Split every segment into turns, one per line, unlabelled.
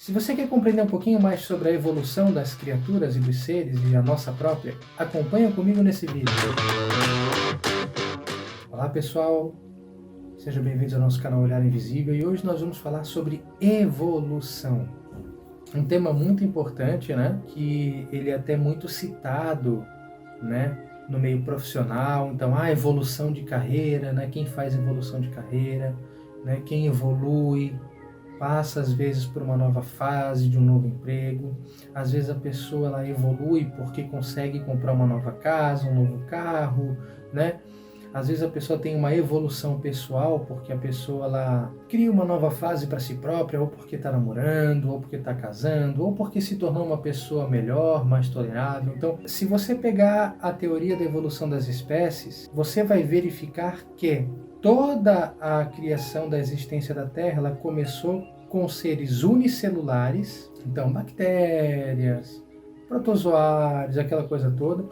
Se você quer compreender um pouquinho mais sobre a evolução das criaturas e dos seres e a nossa própria, acompanha comigo nesse vídeo. Olá pessoal, sejam bem-vindos ao nosso canal Olhar Invisível e hoje nós vamos falar sobre evolução. Um tema muito importante, né? Que ele é até muito citado, né? No meio profissional. Então, a evolução de carreira, né? Quem faz evolução de carreira, né? Quem evolui, passa às vezes por uma nova fase de um novo emprego. Às vezes a pessoa ela evolui porque consegue comprar uma nova casa, um novo carro, né? Às vezes a pessoa tem uma evolução pessoal porque a pessoa ela cria uma nova fase para si própria, ou porque está namorando, ou porque está casando, ou porque se tornou uma pessoa melhor, mais tolerável. Então, se você pegar a teoria da evolução das espécies, você vai verificar que toda a criação da existência da Terra ela começou com seres unicelulares, então bactérias, protozoários, aquela coisa toda,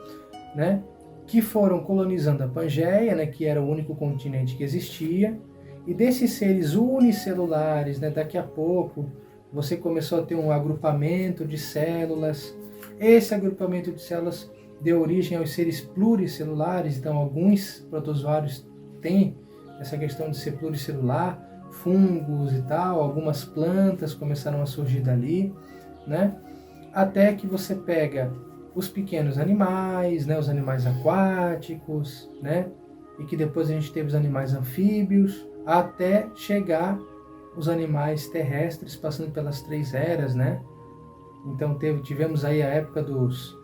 né? Que foram colonizando a Pangeia, né, que era o único continente que existia, e desses seres unicelulares, né, daqui a pouco você começou a ter um agrupamento de células. Esse agrupamento de células deu origem aos seres pluricelulares, então alguns protozoários têm essa questão de ser pluricelular, fungos e tal, algumas plantas começaram a surgir dali, né, até que você pega os pequenos animais, né, os animais aquáticos, né, e que depois a gente teve os animais anfíbios, até chegar os animais terrestres, passando pelas 3 eras, né? Então tivemos aí a época dos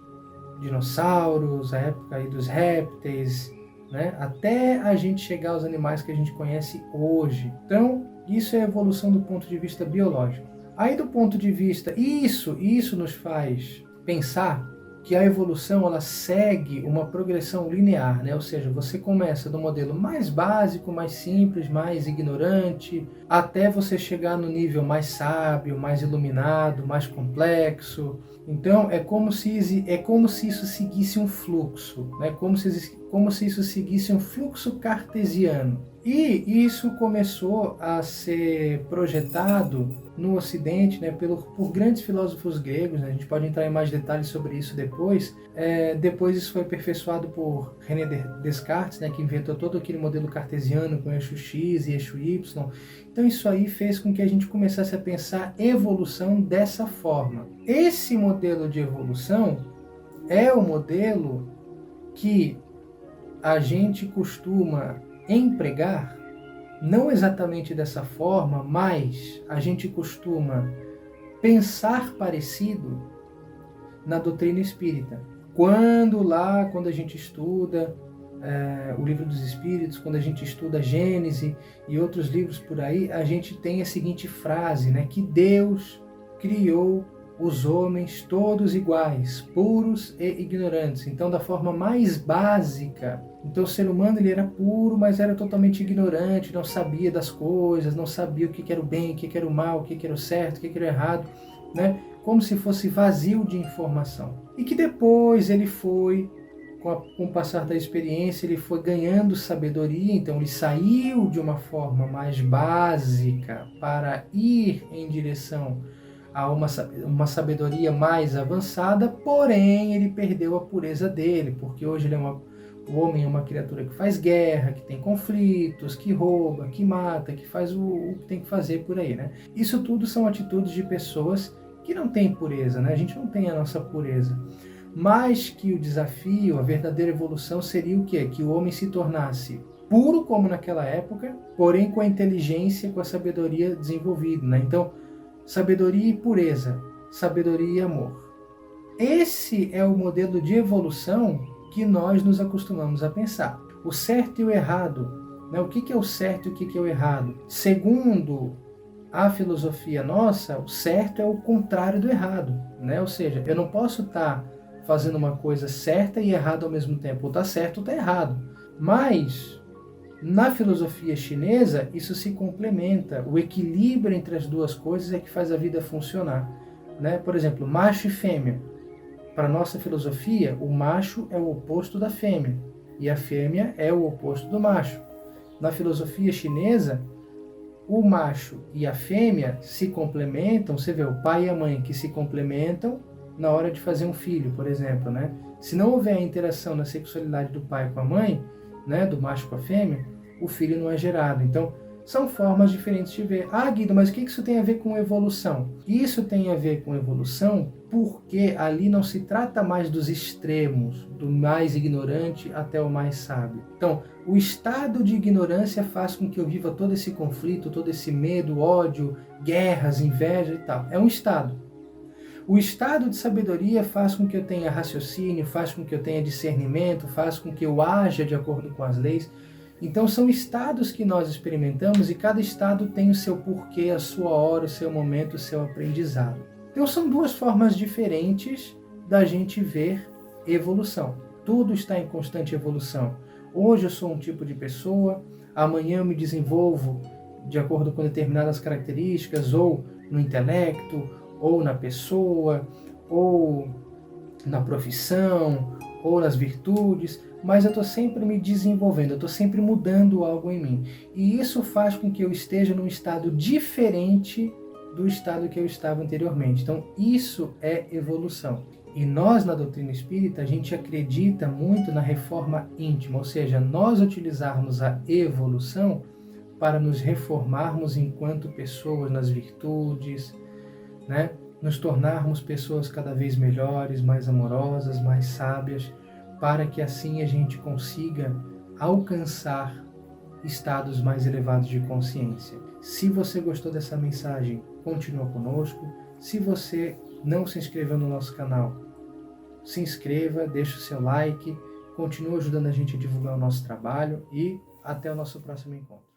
dinossauros, a época aí dos répteis, né, até a gente chegar aos animais que a gente conhece hoje. Então, isso é evolução do ponto de vista biológico. Aí do ponto de vista, isso nos faz pensar que a evolução ela segue uma progressão linear, né? Ou seja, você começa do modelo mais básico, mais simples, mais ignorante, até você chegar no nível mais sábio, mais iluminado, mais complexo. Então é como se isso seguisse um fluxo, né? Como se isso seguisse um fluxo cartesiano. E isso começou a ser projetado no Ocidente, né, por grandes filósofos gregos, né? A gente pode entrar em mais detalhes sobre isso depois. Depois isso foi aperfeiçoado por René Descartes, né, que inventou todo aquele modelo cartesiano com eixo X e eixo Y. Então isso aí fez com que a gente começasse a pensar evolução dessa forma. Esse modelo de evolução é o modelo que a gente costuma empregar, não exatamente dessa forma, mas a gente costuma pensar parecido na doutrina espírita. Quando a gente estuda o Livro dos Espíritos, quando a gente estuda Gênese e outros livros por aí, a gente tem a seguinte frase, né, que Deus criou os homens todos iguais, puros e ignorantes. Então, da forma mais básica. Então, o ser humano ele era puro, mas era totalmente ignorante, não sabia das coisas, não sabia o que era o bem, o que era o mal, o que era o certo, o que era o errado, né? Como se fosse vazio de informação. E que depois ele foi, com o passar da experiência, ele foi ganhando sabedoria, então ele saiu de uma forma mais básica para ir em direção a uma sabedoria mais avançada, porém ele perdeu a pureza dele, porque hoje o homem é uma criatura que faz guerra, que tem conflitos, que rouba, que mata, que faz o que tem que fazer por aí, né? Isso tudo são atitudes de pessoas que não têm pureza, né? A gente não tem a nossa pureza. Mas que o desafio, a verdadeira evolução seria o quê? Que o homem se tornasse puro como naquela época, porém com a inteligência, com a sabedoria desenvolvida, né? Então, sabedoria e pureza, sabedoria e amor. Esse é o modelo de evolução que nós nos acostumamos a pensar. O certo e o errado, né? O que é o certo e o que é o errado? Segundo a filosofia nossa, o certo é o contrário do errado, né? Ou seja, eu não posso estar fazendo uma coisa certa e errada ao mesmo tempo. Ou está certo ou está errado. Mas na filosofia chinesa, isso se complementa. O equilíbrio entre as duas coisas é que faz a vida funcionar, né? Por exemplo, macho e fêmea. Para a nossa filosofia, o macho é o oposto da fêmea e a fêmea é o oposto do macho. Na filosofia chinesa, o macho e a fêmea se complementam, você vê o pai e a mãe que se complementam na hora de fazer um filho, por exemplo, né? Se não houver a interação na sexualidade do pai com a mãe, né, do macho com a fêmea, o filho não é gerado. Então, são formas diferentes de ver. Ah, Guido, mas o que isso tem a ver com evolução? Isso tem a ver com evolução porque ali não se trata mais dos extremos, do mais ignorante até o mais sábio. Então, o estado de ignorância faz com que eu viva todo esse conflito, todo esse medo, ódio, guerras, inveja e tal. É um estado. O estado de sabedoria faz com que eu tenha raciocínio, faz com que eu tenha discernimento, faz com que eu haja de acordo com as leis. Então são estados que nós experimentamos e cada estado tem o seu porquê, a sua hora, o seu momento, o seu aprendizado. Então são duas formas diferentes da gente ver evolução. Tudo está em constante evolução. Hoje eu sou um tipo de pessoa, amanhã eu me desenvolvo de acordo com determinadas características, ou no intelecto, ou na pessoa, ou na profissão, ou nas virtudes, mas eu estou sempre me desenvolvendo, eu estou sempre mudando algo em mim. E isso faz com que eu esteja num estado diferente do estado que eu estava anteriormente. Então, isso é evolução. E nós, na doutrina espírita, a gente acredita muito na reforma íntima, ou seja, nós utilizarmos a evolução para nos reformarmos enquanto pessoas nas virtudes, né? Nos tornarmos pessoas cada vez melhores, mais amorosas, mais sábias, para que assim a gente consiga alcançar estados mais elevados de consciência. Se você gostou dessa mensagem, continua conosco. Se você não se inscreveu no nosso canal, se inscreva, deixe o seu like, continue ajudando a gente a divulgar o nosso trabalho e até o nosso próximo encontro.